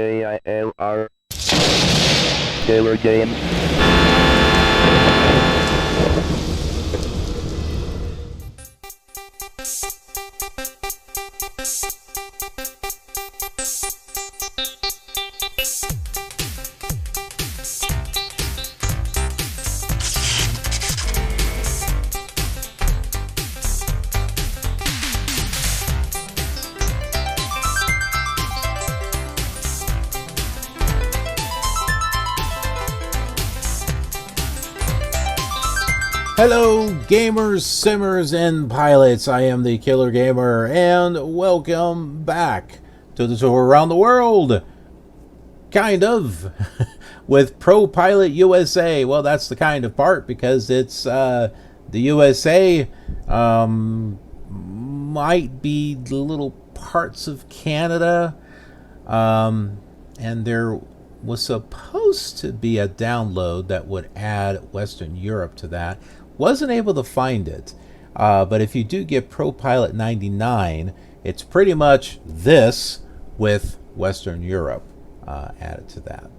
KILR Killer Game. Hello gamers, simmers, and pilots. I am the Killer Gamer, and welcome back to the tour around the world, kind of, with propilot USA. Well, that's the kind of part, because it's the USA, might be little parts of Canada, and there was supposed to be a download that would add Western Europe to that. Wasn't able to find it, but if you do get propilot 99, it's pretty much this with Western Europe added to that.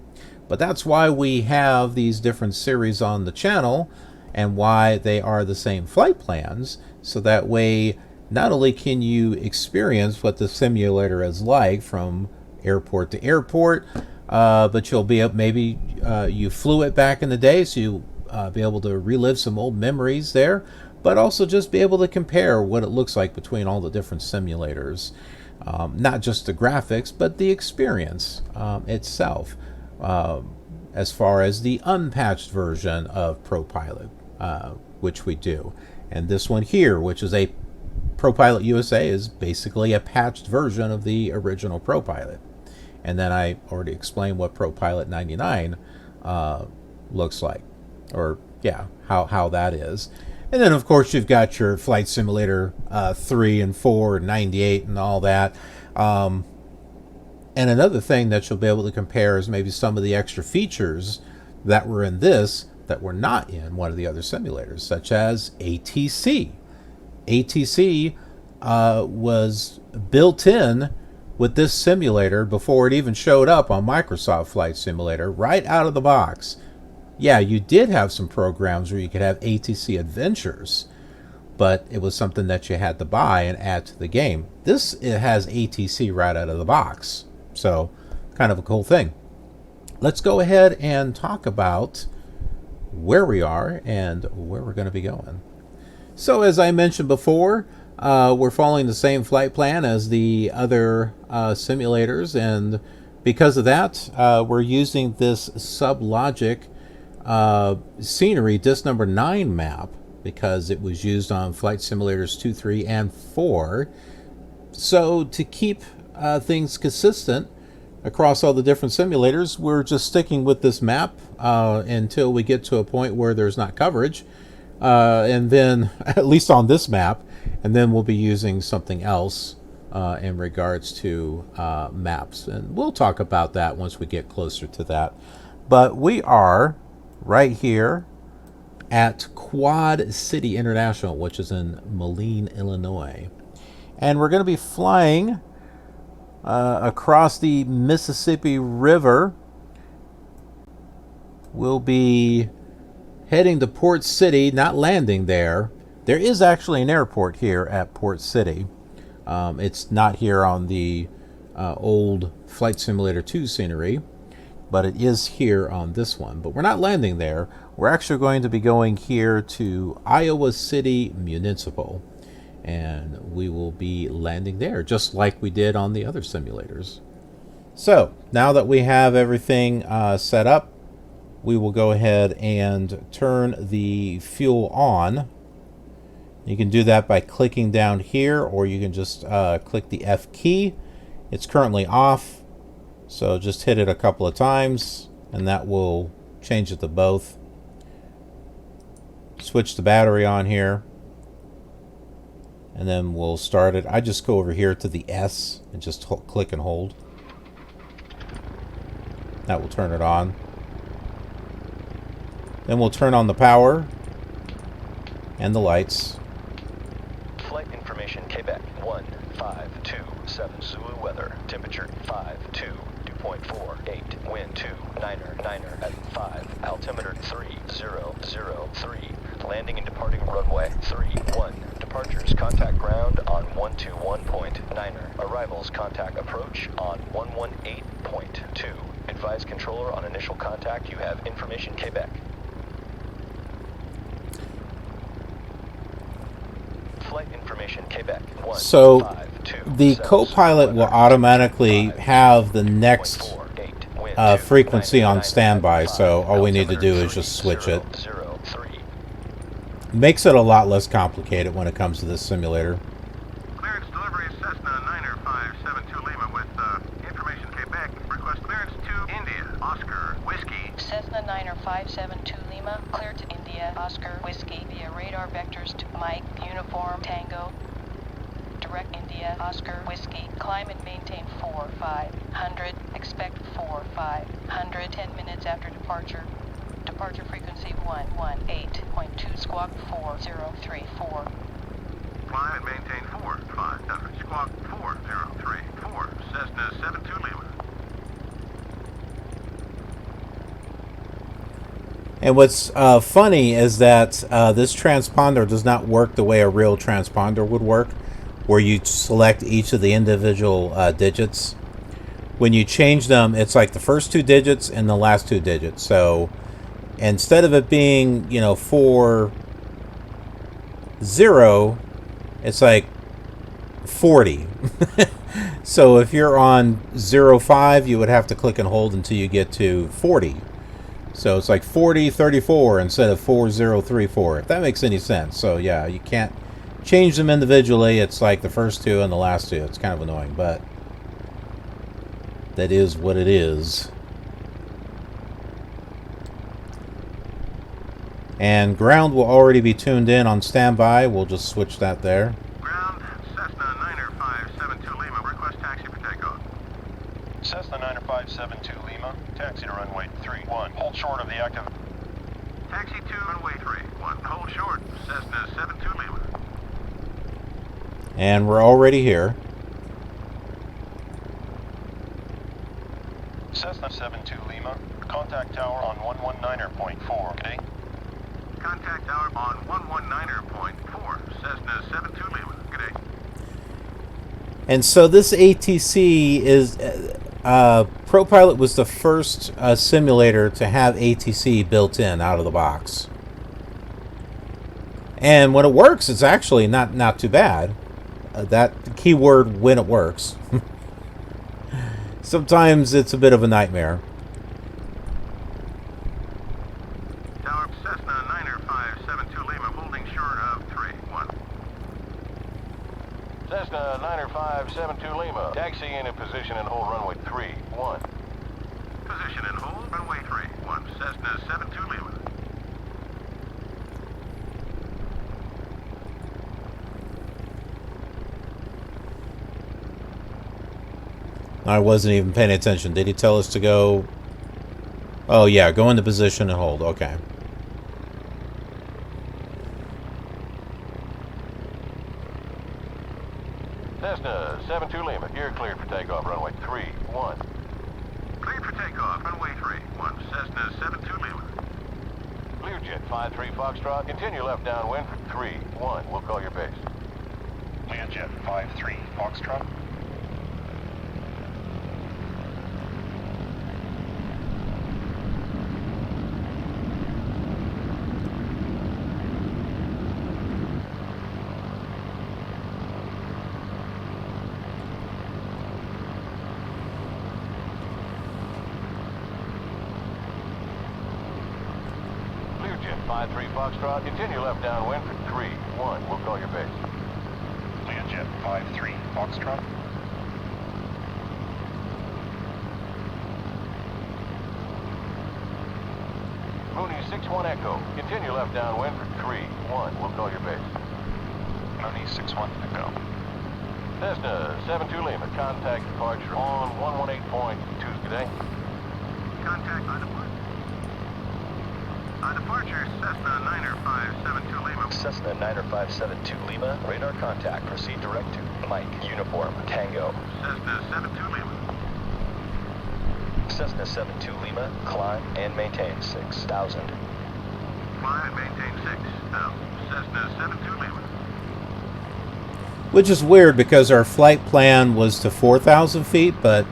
But that's why we have these different series on the channel, and why they are the same flight plans, so that way not only can you experience what the simulator is like from airport to airport, but you'll be able, maybe you flew it back in the day, so you be able to relive some old memories there, but also just be able to compare what it looks like between all the different simulators. Not just the graphics, but the experience itself, as far as the unpatched version of propilot, which we do. And this one here, which is a propilot USA, is basically a patched version of the original propilot. And then I already explained what propilot 99 looks like. Or, yeah, how that is. And then, of course, you've got your Flight Simulator 3 and 4 and 98 and all that. And another thing that you'll be able to compare is maybe some of the extra features that were in this that were not in one of the other simulators, such as ATC. ATC was built in with this simulator before it even showed up on Microsoft Flight Simulator, right out of the box. Yeah, you did have some programs where you could have ATC adventures, but it was something that you had to buy and add to the game. This, it has ATC right out of the box, so kind of a cool thing. Let's go ahead and talk about where we are and where we're going to be going. So as I mentioned before, we're following the same flight plan as the other simulators, and because of that, we're using this SubLogic scenery disc number 9 map, because it was used on Flight Simulators 2, 3, and 4. So to keep things consistent across all the different simulators, we're just sticking with this map until we get to a point where there's not coverage, and then at least on this map, and then we'll be using something else in regards to maps, and we'll talk about that once we get closer to that. But we are right here at Quad City International, which is in Moline, Illinois. And we're going to be flying across the Mississippi River. We'll be heading to Port City, not landing there. There is actually an airport here at Port City. It's not here on the old Flight Simulator 2 scenery, but it is here on this one. But we're not landing there. We're actually going to be going here to Iowa City Municipal, and we will be landing there just like we did on the other simulators. So now that we have everything set up, we will go ahead and turn the fuel on. You can do that by clicking down here, or you can just click the F key. It's currently off, so just hit it a couple of times and that will change it to both. Switch the battery on here, and then we'll start it. I just go over here to the S and just click and hold. That will turn it on. Then we'll turn on the power and the lights. Flight information, Quebec 1527 Zulu weather, temperature 52 degrees. 2.48, wind 299 at 5, altimeter 3003, landing and departing runway 31, departures contact ground on 121.9, arrivals contact approach on 118.2, advise controller on initial contact you have information Quebec. Flight information Quebec 1, So 5, 2, the 7, co-pilot will weather, automatically 5, have the next 2.48, wind 2, frequency on 99 standby, at so 5, all we need to do altimeter is just switch it. 3003. Makes it a lot less complicated when it comes to this simulator. Clearance delivery is Cessna 9572 Lima with information Quebec. Request clearance to India. Oscar Whiskey. Cessna 9572 Lima, clear to India, Oscar Whiskey via radar vectors to Mike, Uniform, Tango. Direct India, Oscar Whiskey. Climb and maintain 4500. Expect 4500. 10 minutes after departure. Departure frequency 118.2, squawk 4034. Climb and maintain 4500. Squawk 4034. Cessna 72 Lima. And what's funny is that this transponder does not work the way a real transponder would work, where you select each of the individual digits. When you change them, it's like the first two digits and the last two digits. So instead of it being, 40, it's like 40. So if you're on 05, you would have to click and hold until you get to 40. So it's like 4034 instead of 4034, if that makes any sense. So yeah, you can't change them individually. It's like the first two and the last two. It's kind of annoying, but that is what it is. And ground will already be tuned in on standby. We'll just switch that there. Ground Cessna 9572 Lima. Request taxi for takeoff. Cessna 9572 Lima, taxi to runway 31. Hold short of the active. Taxi to runway 31. Hold short. Cessna 72 Lima. And we're already here. Cessna 72 Lima, contact tower on 119.4. Good day. Contact tower on 119.4. Cessna 72 Lima. Good day. And so this ATC is... propilot was the first simulator to have ATC built in out of the box. And when it works, it's actually not too bad. That keyword, when it works. Sometimes it's a bit of a nightmare. Tower Cessna 9572 Lima, holding short of 31. Cessna 9572 Lima, taxi into position and hold runway 31. Position and hold runway 31. Cessna 72 Lima. I wasn't even paying attention. Did he tell us to go? Oh yeah, go into position and hold. Okay. Cessna 72 Lima, you're cleared for takeoff, runway 31. Cleared for takeoff, runway 31. Cessna 72 Lima. Learjet 53 Foxtrot, continue left downwind for 31. We'll call your base. Learjet 53 Foxtrot. Learjet 53 Foxtrot, continue left downwind for 31. We'll call your base. Learjet 53 Foxtrot. Mooney 61 Echo, continue left downwind for 31. We'll call your base. Mooney 61 Echo. Cessna 72 Lima, contact departure on 118.2 today. Contact on departure. Departure Cessna 9572 Lima. Cessna 9572 Lima, radar contact, proceed direct to Mike, Uniform, Tango. Cessna 72 Lima. Cessna 72 Lima, climb and maintain 6,000. Climb and maintain 6,000. Cessna 72 Lima. Which is weird because our flight plan was to 4,000 feet, but...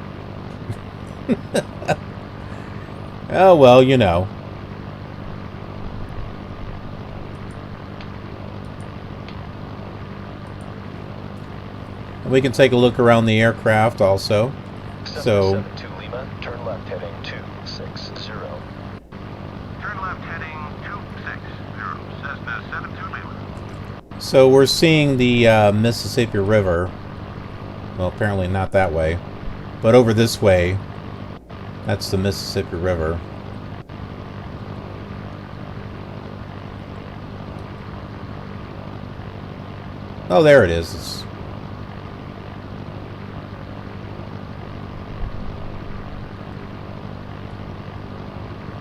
oh, well, you know. We can take a look around the aircraft also. So, 72 Lima, turn left heading 260. Turn left heading 260. Cessna 72 Lima. so we're seeing the Mississippi River. Well, apparently not that way, but over this way. That's the Mississippi River. Oh, there it is. It's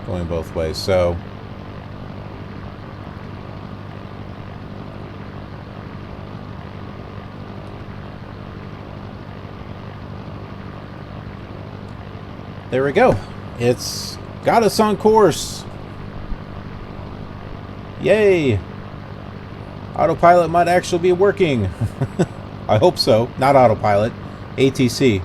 going both ways, so there we go. It's got us on course. Yay! Autopilot might actually be working. I hope so. Not autopilot. ATC.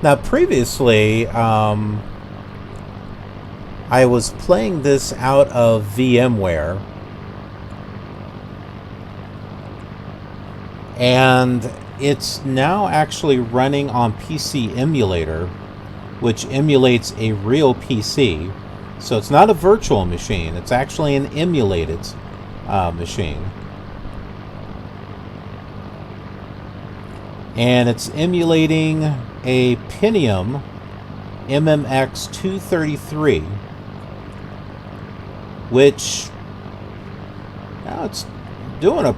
Now, previously, I was playing this out of VMware, and it's now actually running on PC Emulator, which emulates a real PC. So it's not a virtual machine, it's actually an emulated machine. And it's emulating a Pentium MMX 233, which it's doing a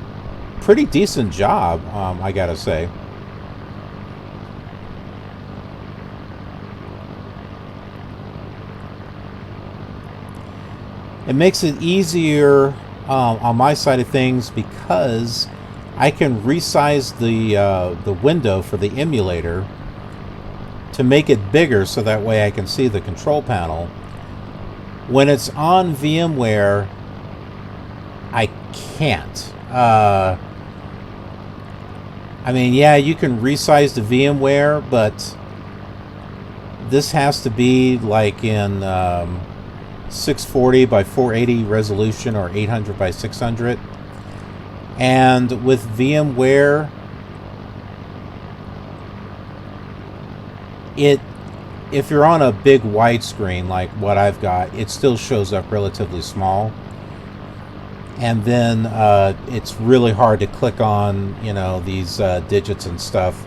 pretty decent job, I gotta say. It makes it easier on my side of things because I can resize the window for the emulator to make it bigger so that way I can see the control panel. When it's on VMware, I can't. I mean, yeah, you can resize the VMware, but this has to be like in 640 by 480 resolution or 800 by 600. And with VMware, if you're on a big widescreen like what I've got, it still shows up relatively small. And then it's really hard to click on, you know, these digits and stuff,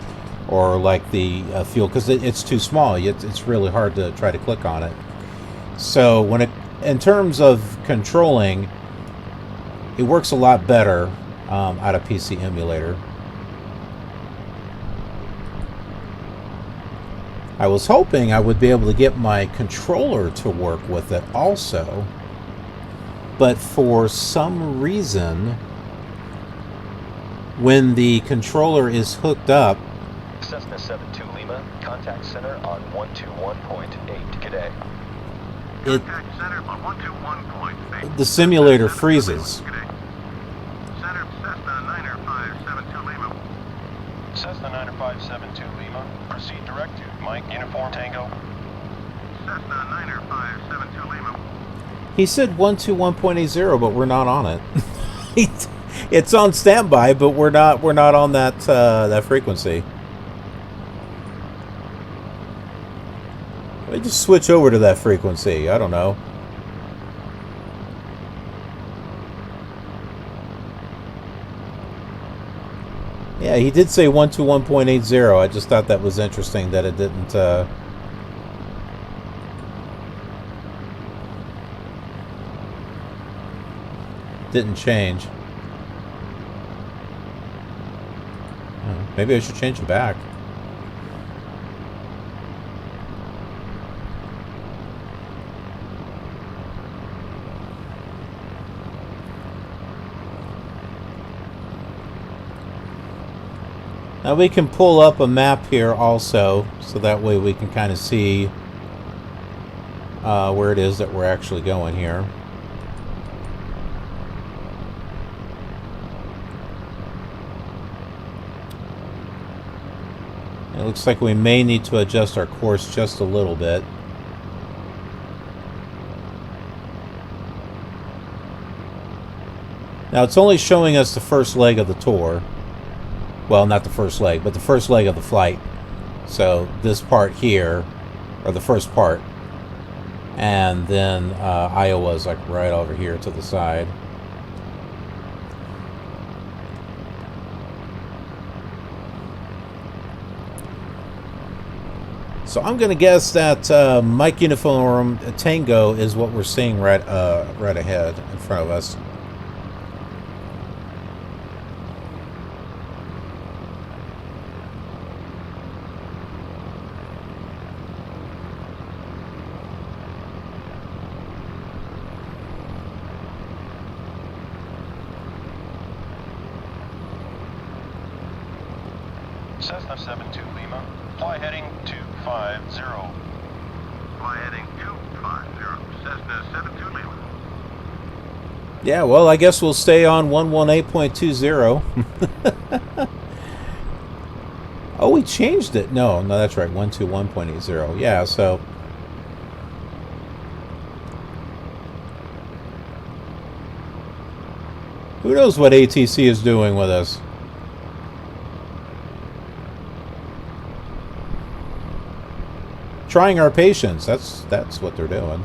or like the fuel, because it's too small. It's really hard to try to click on it. So when in terms of controlling, it works a lot better out of PC Emulator. I was hoping I would be able to get my controller to work with it also, but for some reason, when the controller is hooked up, Cessna 72 Lima, contact center on 121.8. Today. Contact center on 121.8. the simulator freezes. Center Cessna 9572 Lima. Cessna 9572 Lima, proceed direct to Mike Uniform Tango. Cessna 9572 Lima. He said 121.80, but we're not on it. It's on standby, but we're not on that that frequency. Let me just switch over to that frequency. I don't know. Yeah, he did say 121.80. I just thought that was interesting that it didn't. didn't change. Maybe I should change it back. Now we can pull up a map here also, so that way we can kind of see where it is that we're actually going here. It looks like we may need to adjust our course just a little bit. Now it's only showing us the first leg of the tour. Well, not the first leg, but the first leg of the flight. So this part here, or the first part, and then Iowa's like right over here to the side. So I'm going to guess that Mike Uniform Tango is what we're seeing right ahead in front of us. Cessna 72 Lima. Fly heading 250. Fly heading 250. Cessna 72 Lima. Yeah, well, I guess we'll stay on 118.20. Oh, we changed it. No, that's right. 121.80. Yeah, so... who knows what ATC is doing with us? Trying our patience. That's what they're doing.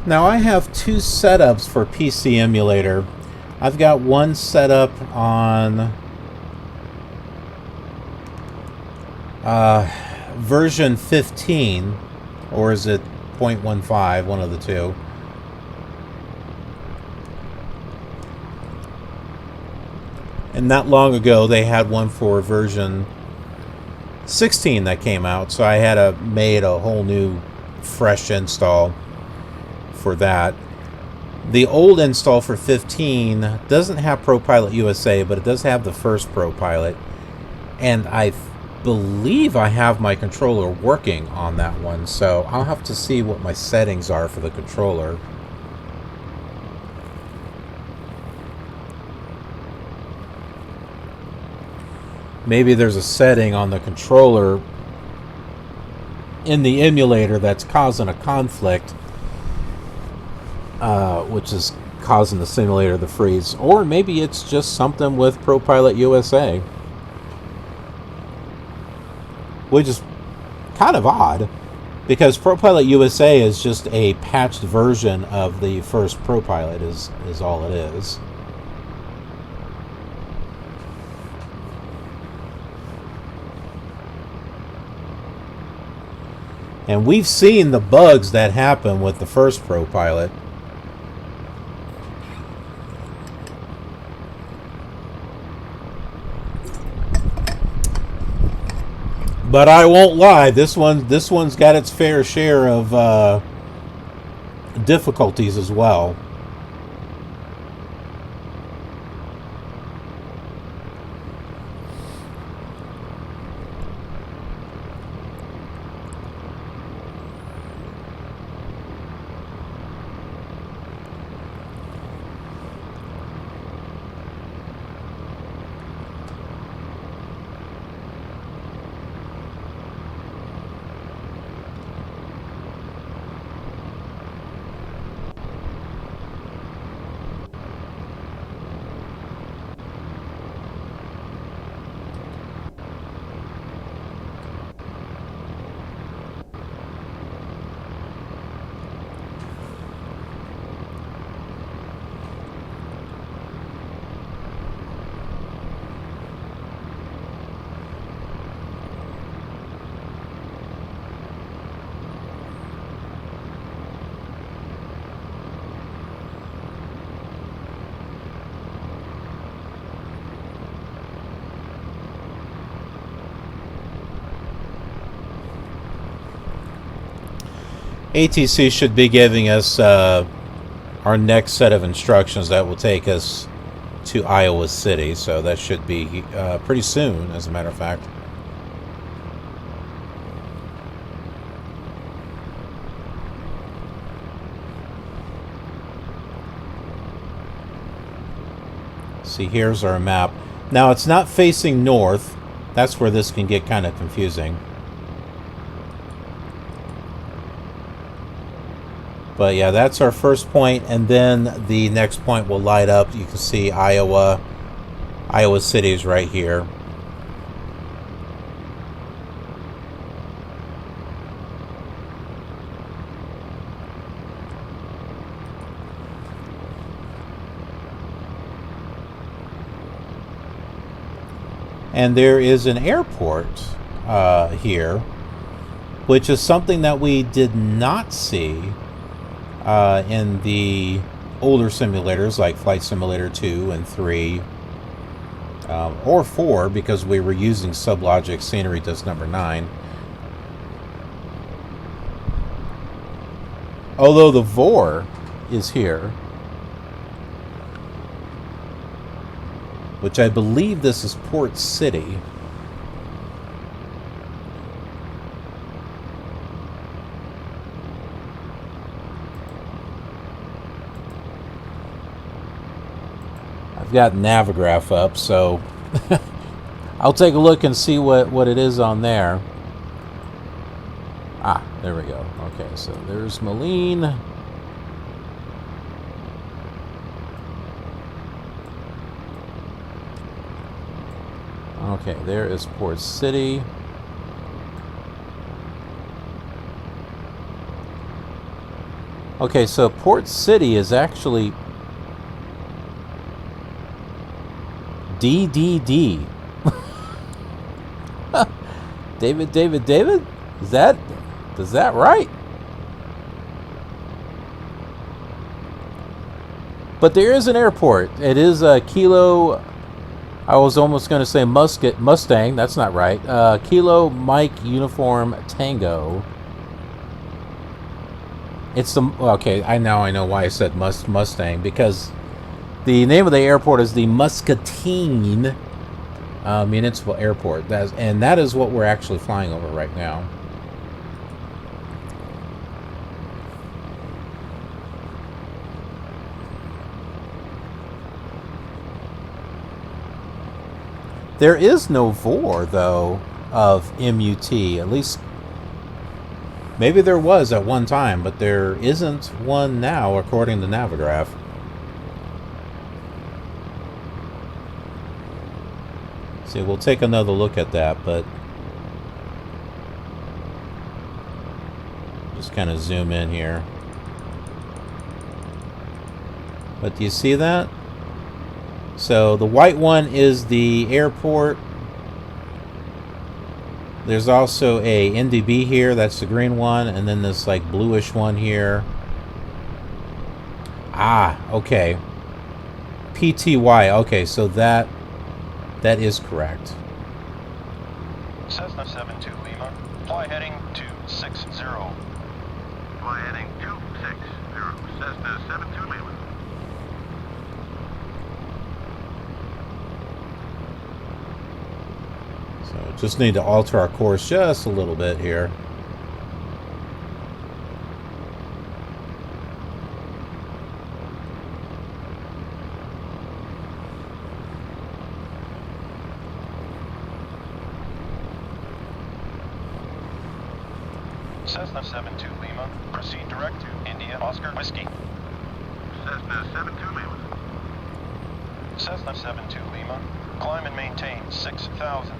Now I have two setups for PC Emulator. I've got one set up on version 15, or is it 0.15, one of the two. And not long ago they had one for version 16 that came out, so I had made a whole new fresh install for that. The old install for 15 doesn't have propilot USA, but it does have the first propilot, and I believe I have my controller working on that one, so I'll have to see what my settings are for the controller. Maybe there's a setting on the controller in the emulator that's causing a conflict, which is causing the simulator to freeze. Or maybe it's just something with propilot USA, which is kind of odd, because propilot USA is just a patched version of the first propilot, is all it is. And we've seen the bugs that happen with the first propilot. But I won't lie, this one's got its fair share of difficulties as well. ATC should be giving us our next set of instructions that will take us to Iowa City, so that should be pretty soon, as a matter of fact. See, here's our map. Now, it's not facing north. That's where this can get kind of confusing. But yeah, that's our first point, and then the next point will light up. You can see Iowa City is right here. And there is an airport here, which is something that we did not see in the older simulators like Flight Simulator 2 and 3, or 4, because we were using SubLogic Scenery Disk number 9. Although the VOR is here, which I believe this is Port City. I've got Navigraph up, so I'll take a look and see what it is on there. Ah, there we go. Okay, so there's Moline. Okay, there is Port City. Okay, so Port City is actually DDD. David? Is that right? But there is an airport. It is a Kilo. I was almost going to say Mustang. That's not right. Kilo Mike Uniform Tango. It's the okay. I know why I said Mustang, because the name of the airport is the Muscatine Municipal Airport. That is what we're actually flying over right now. There is no VOR, though, of MUT. At least, maybe there was at one time, but there isn't one now, according to Navigraph. See, we'll take another look at that, but just kind of zoom in here. But do you see that? So the white one is the airport. There's also a NDB here, that's the green one, and then this like bluish one here. Ah, okay. PTY, okay, so that is correct. Cessna 72 Lima, fly heading 260. Fly heading 260, Cessna 72 Lima. So just need to alter our course just a little bit here. Cessna 72 Lima, proceed direct to India Oscar Whiskey. Cessna 72 Lima. Cessna 72 Lima, climb and maintain 6,000.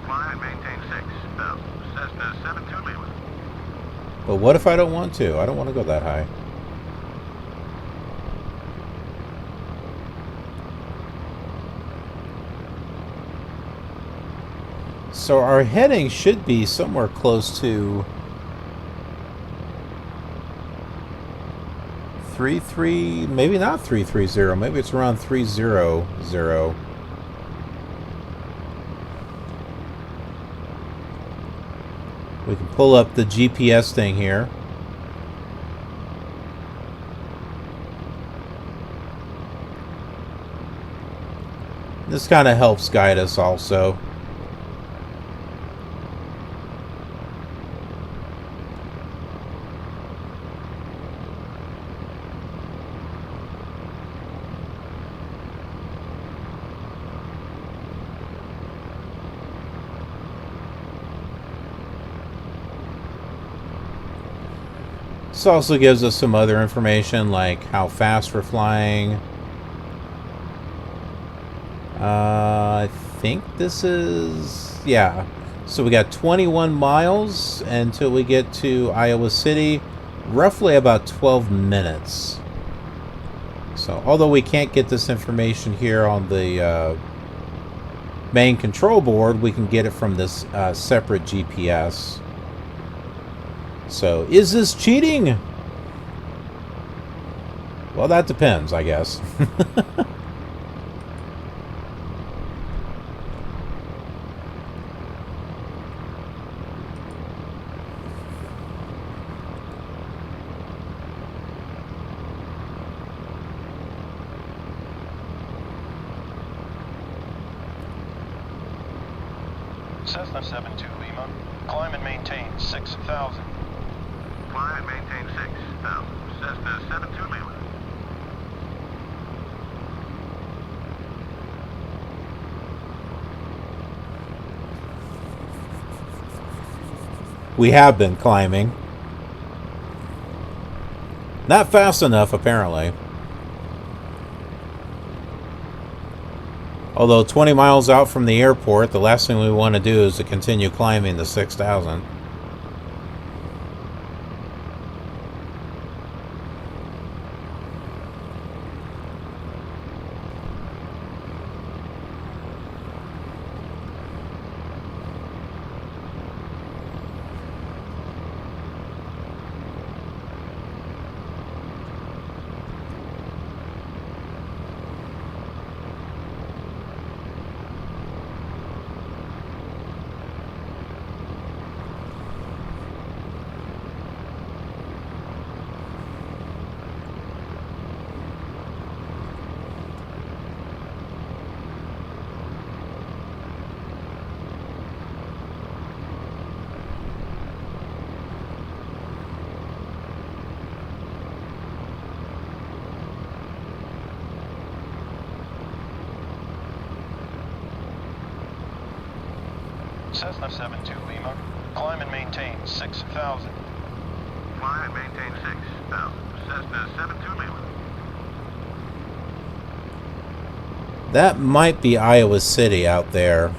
Climb and maintain 6,000. Cessna 72 Lima. But what if I don't want to? I don't want to go that high. So our heading should be somewhere close to 33, maybe not 330, maybe it's around 300. We can pull up the GPS thing here. This kind of helps guide us also. This also gives us some other information, like how fast we're flying. I think this is, yeah. So we got 21 miles until we get to Iowa City, roughly about 12 minutes. So although we can't get this information here on the main control board, we can get it from this separate GPS. So, is this cheating? Well, that depends, I guess. Cessna 72 Lima. Climb and maintain 6,000. Climb and maintain 6,000. Cessna 72 Lima. We have been climbing. Not fast enough, apparently. Although 20 miles out from the airport, the last thing we want to do is to continue climbing the 6,000. Cessna 72 Lima. Climb and maintain 6,000. Climb and maintain 6,000. Cessna 72 Lima. That might be Iowa City out there.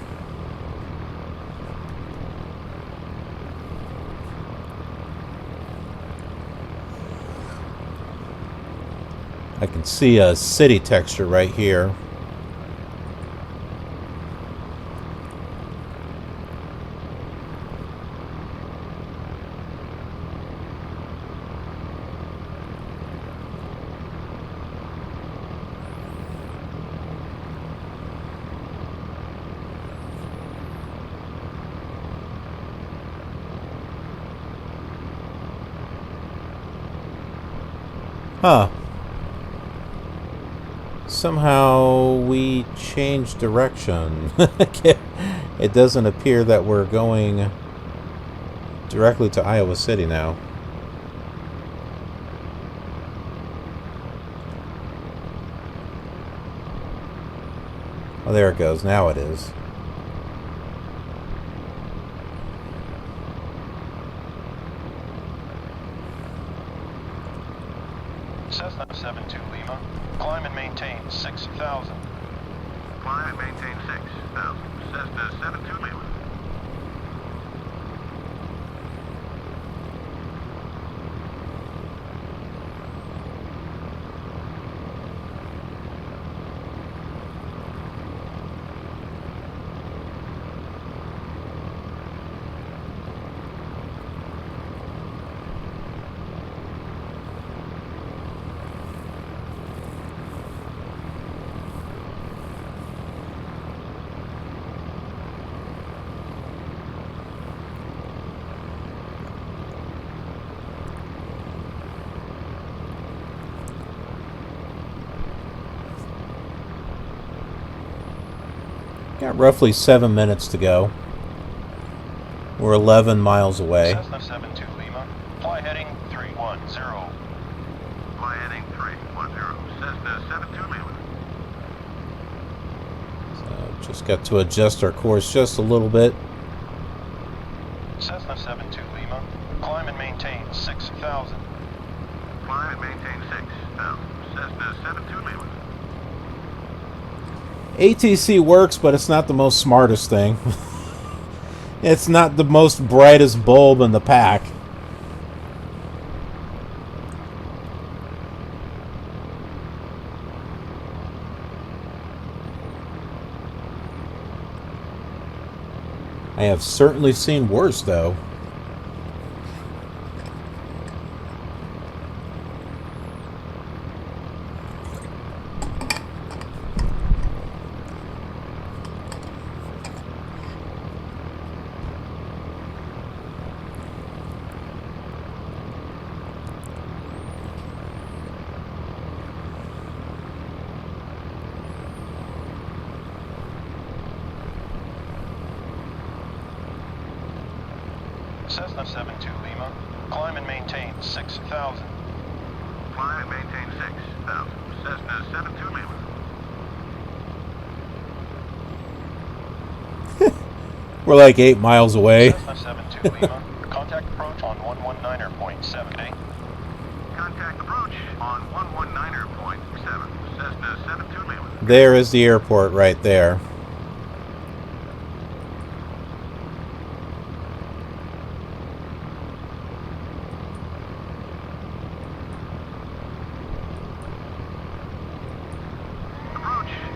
I can see a city texture right here. Huh. Somehow we changed direction. It doesn't appear that we're going directly to Iowa City now. Oh, there it goes. Now it is. Cessna 72 Lima. Climb and maintain 6,000. Climb and maintain 6,000. Cessna 72 Lima. Got roughly 7 minutes to go. We're 11 miles away. Cessna 72 Lima. Fly heading 310. Fly heading 310. Cessna 72 Lima. So just got to adjust our course just a little bit. Cessna 72 Lima. Climb and maintain 6,000. Climb and maintain 6,000. Cessna 72 Lima. ATC works, but it's not the most smartest thing. It's not the most brightest bulb in the pack. I have certainly seen worse, though. Cessna 72 Lima. Climb and maintain 6,000. Climb and maintain 6,000. Cessna 72 Lima. We're like 8 miles away. Cessna 72 Lima. Contact approach on 119.7. Contact approach on 119.7. Cessna 72 Lima. There is the airport right there.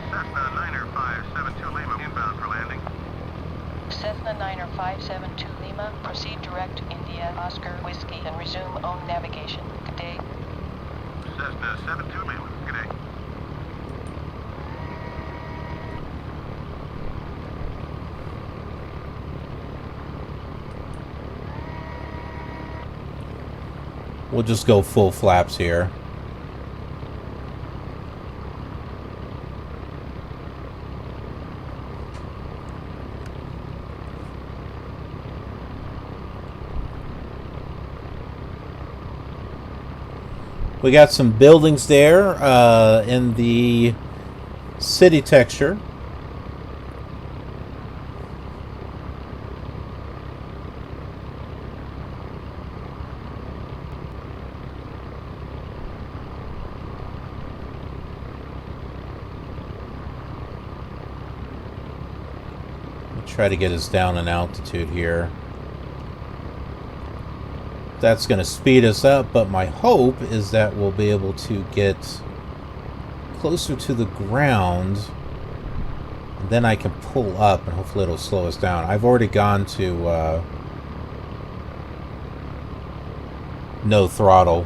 Cessna 90572 Lima inbound for landing. Cessna 90572 Lima, proceed direct to India, Oscar, Whiskey, and resume own navigation. Good day. Cessna 72 Lima, good day. We'll just go full flaps here. We got some buildings there in the city texture. We'll try to get us down in altitude here. That's going to speed us up, but my hope is that we'll be able to get closer to the ground, and then I can pull up and hopefully it'll slow us down. I've already gone to no throttle.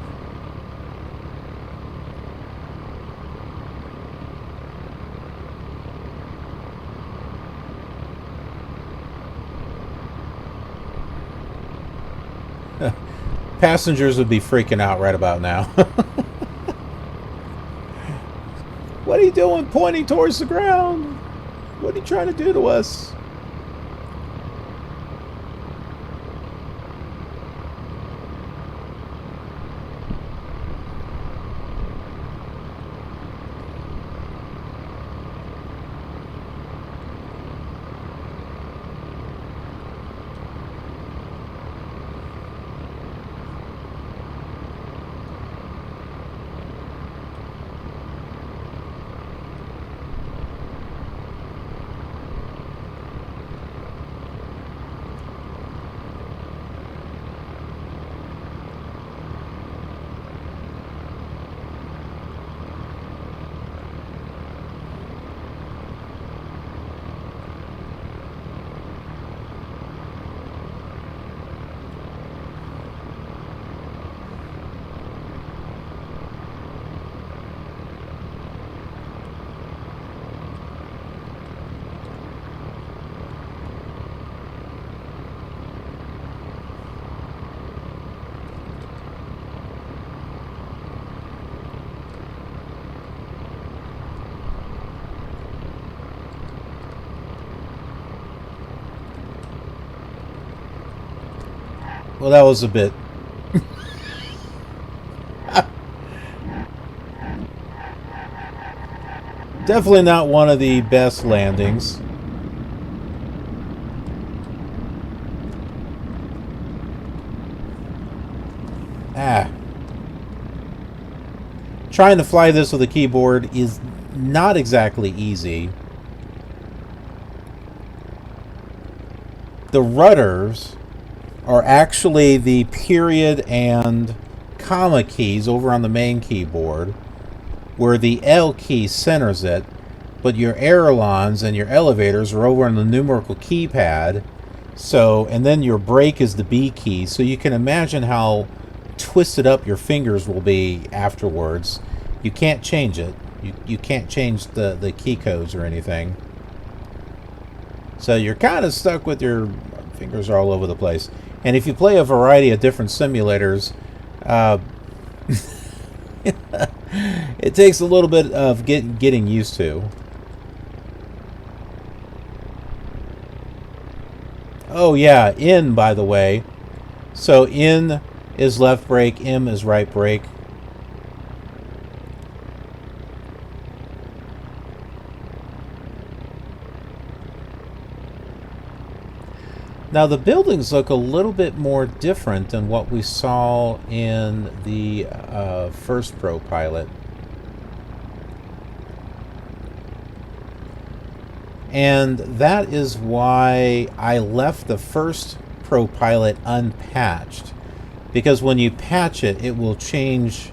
Passengers would be freaking out right about now. What are you doing pointing towards the ground? What are you trying to do to us? Well, that was a bit... Definitely not one of the best landings. Trying to fly this with a keyboard is not exactly easy. The rudders are actually the period and comma keys over on the main keyboard, where the L key centers it, but your ailerons and your elevators are over on the numerical keypad. So, and then your brake is the B key, so you can imagine how twisted up your fingers will be afterwards. You can't change it. You can't change the key codes or anything. So you're kind of stuck with your fingers all over the place. And if you play a variety of different simulators, it takes a little bit of getting used to. Oh yeah, in, by the way. So in is left brake, M is right brake. Now the buildings look a little bit more different than what we saw in the first propilot. And that is why I left the first propilot unpatched. Because when you patch it, it will change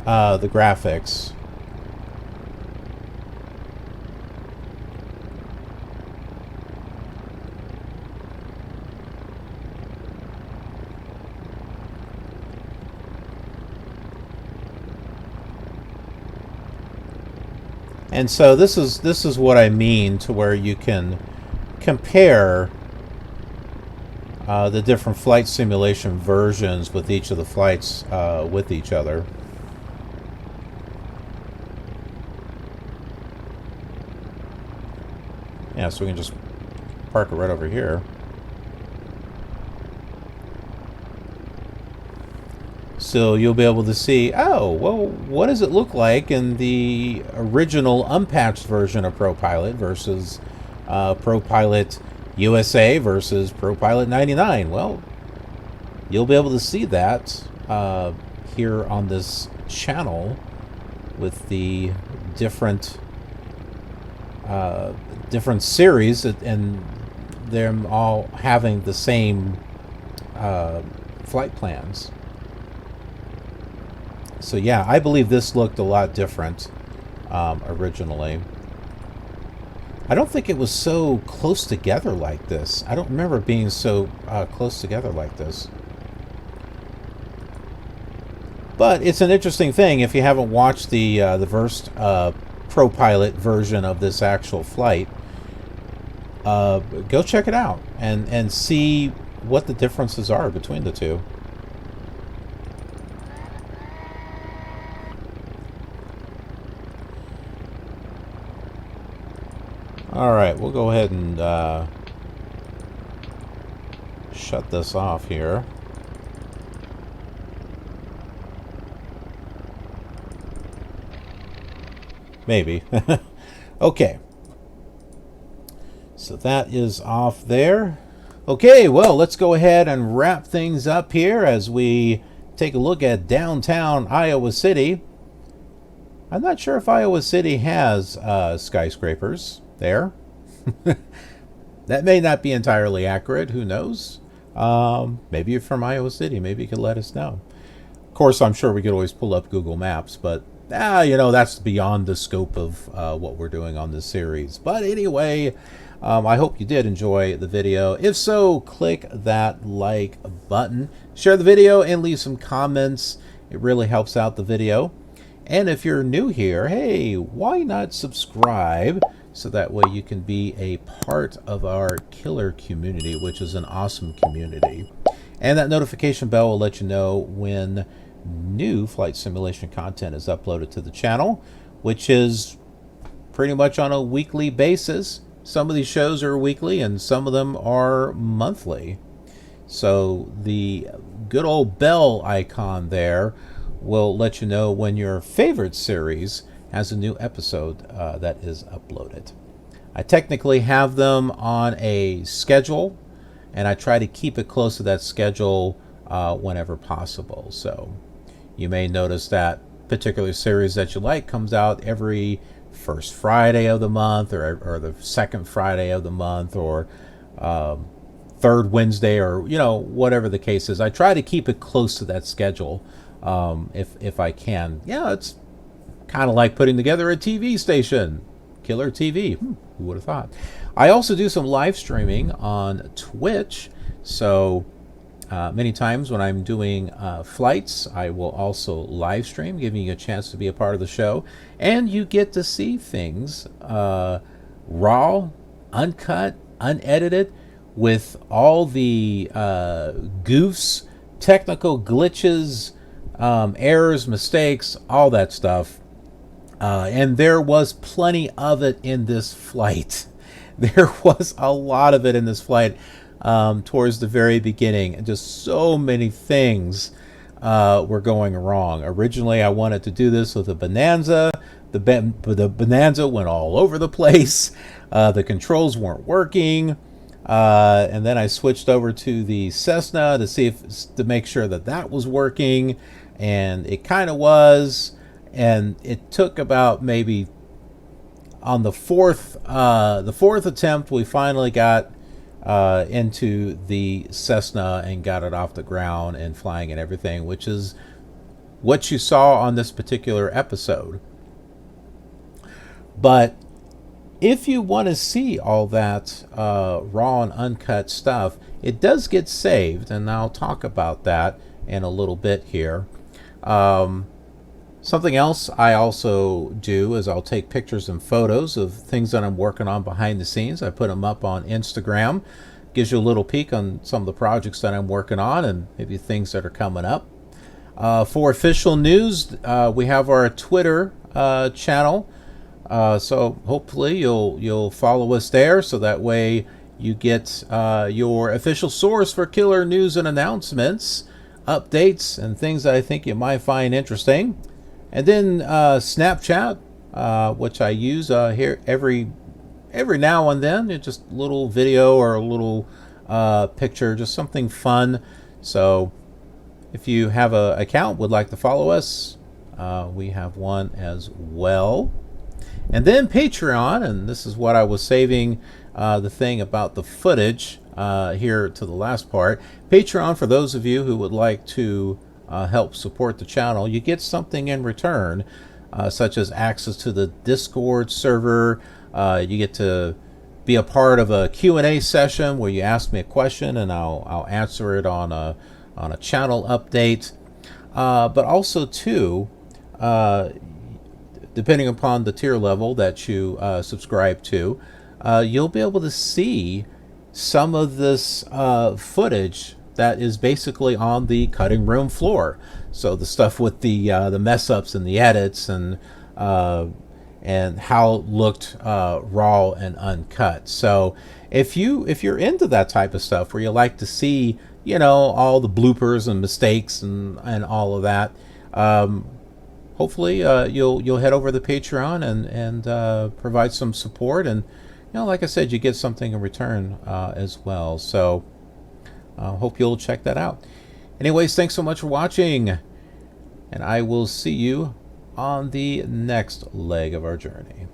the graphics. And so this is what I mean, to where you can compare the different flight simulation versions with each of the flights with each other. Yeah, so we can just park it right over here. So you'll be able to see, oh, well, what does it look like in the original unpatched version of propilot versus propilot USA versus propilot 99? Well, you'll be able to see that here on this channel with the different series, and them all having the same flight plans. So yeah, I believe this looked a lot different originally. I don't think it was so close together like this. I don't remember it being so close together like this. But it's an interesting thing. If you haven't watched the first propilot version of this actual flight, go check it out and see what the differences are between the two. Alright, we'll go ahead and shut this off here. Maybe. Okay. So that is off there. Okay, well, let's go ahead and wrap things up here as we take a look at downtown Iowa City. I'm not sure if Iowa City has skyscrapers there. That may not be entirely accurate. Who knows? Maybe you're from Iowa City. Maybe you could let us know. Of course, I'm sure we could always pull up Google Maps, but you know, that's beyond the scope of what we're doing on this series. But anyway, I hope you did enjoy the video. If so, click that like button, share the video, and leave some comments. It really helps out the video. And if you're new here, hey, why not subscribe, so that way you can be a part of our KILR community, which is an awesome community. And that notification bell will let you know when new flight simulation content is uploaded to the channel, which is pretty much on a weekly basis. Some of these shows are weekly and some of them are monthly. So the good old bell icon there will let you know when your favorite series has a new episode that is uploaded. I technically have them on a schedule, and I try to keep it close to that schedule whenever possible. So you may notice that particular series that you like comes out every first Friday of the month, or the second Friday of the month, or third Wednesday, or whatever the case is. I try to keep it close to that schedule if I can. Yeah, it's kind of like putting together a TV station. KILR TV. Who would have thought? I also do some live streaming on Twitch. So many times when I'm doing flights, I will also live stream, giving you a chance to be a part of the show. And you get to see things raw, uncut, unedited, with all the goofs, technical glitches, errors, mistakes, all that stuff. And there was plenty of it in this flight. There was a lot of it in this flight towards the very beginning. And just so many things were going wrong. Originally, I wanted to do this with a Bonanza. The Bonanza went all over the place. The controls weren't working. And then I switched over to the Cessna to make sure that was working. And it kind of was. And it took about maybe on the fourth attempt, we finally got into the Cessna and got it off the ground and flying and everything, which is what you saw on this particular episode. But if you want to see all that raw and uncut stuff, it does get saved, and I'll talk about that in a little bit here. Something else I also do is I'll take pictures and photos of things that I'm working on behind the scenes. I put them up on Instagram. Gives you a little peek on some of the projects that I'm working on and maybe things that are coming up. For official news, we have our Twitter channel. So hopefully you'll follow us there, so that way you get your official source for KILR news and announcements, updates, and things that I think you might find interesting. And then Snapchat, which I use here every now and then. It's just a little video or a little picture, just something fun. So if you have an account, would like to follow us, we have one as well. And then Patreon, and this is what I was saving the thing about the footage here to the last part. Patreon, for those of you who would like to help support the channel, you get something in return, such as access to the Discord server. You get to be a part of a Q&A session where you ask me a question and I'll answer it on a channel update. But also too, depending upon the tier level that you subscribe to, you'll be able to see some of this footage that is basically on the cutting room floor. So the stuff with the mess ups and the edits and how it looked raw and uncut. So if you're into that type of stuff, where you like to see all the bloopers and mistakes and all of that, hopefully you'll head over to Patreon and provide some support, and like I said, you get something in return as well. So hope you'll check that out. Anyways, thanks so much for watching, and I will see you on the next leg of our journey.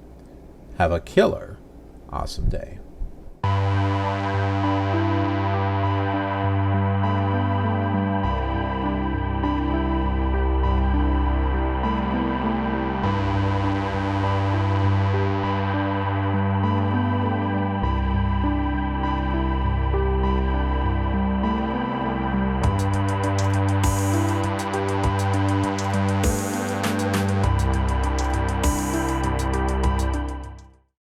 Have a killer awesome day.